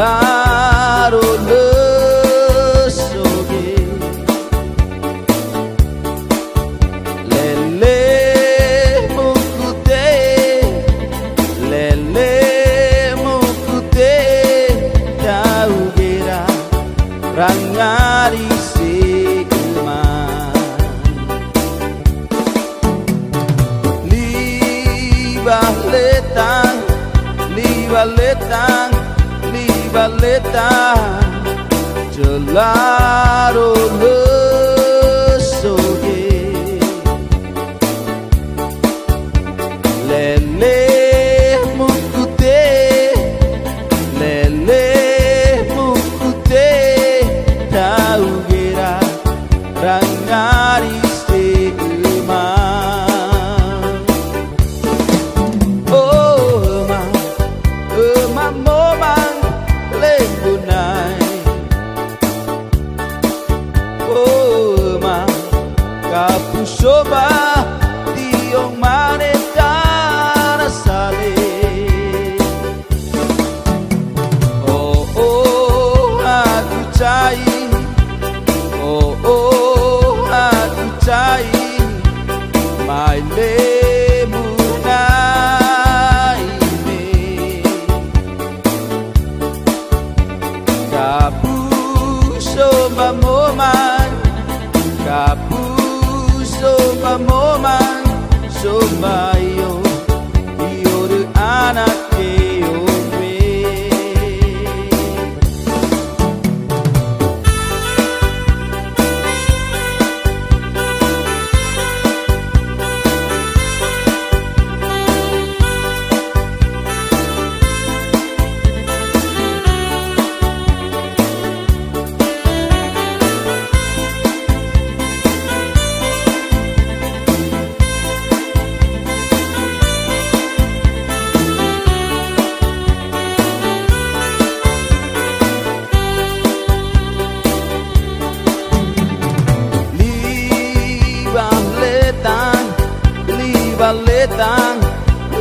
larut lesoge lele mukute daugera rangari sekeman libaletang jelaro lesoge lele mukute daugera rangari sekeman momang lembunai kapusoba tiong maneta rasale aku cai aku cai mai lemunai kapuso mamoman somayo yoru anake ome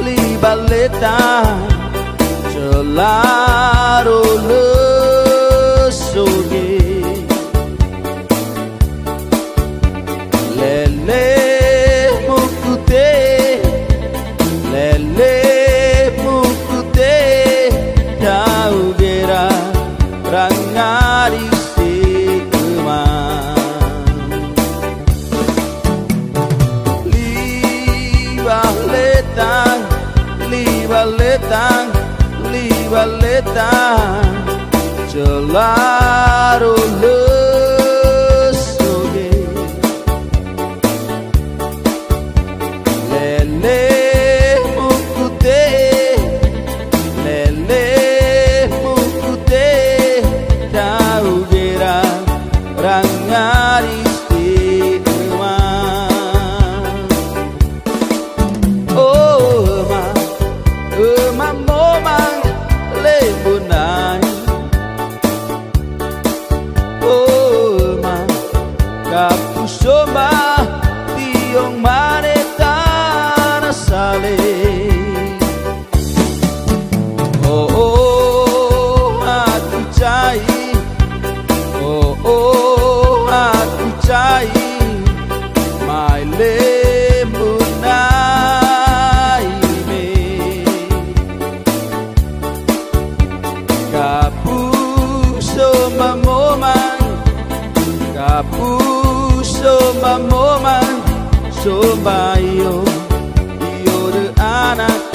libaletang jelaro lesoge lele mukute daugera rangari sekeman libaletang jelaro lesoge lele mukute daugera rangari sekeman momang lembunai kapusoba tiong maneta rasale aku cai aku cai mai lemunai kapuso mamoman sobayo yoru anak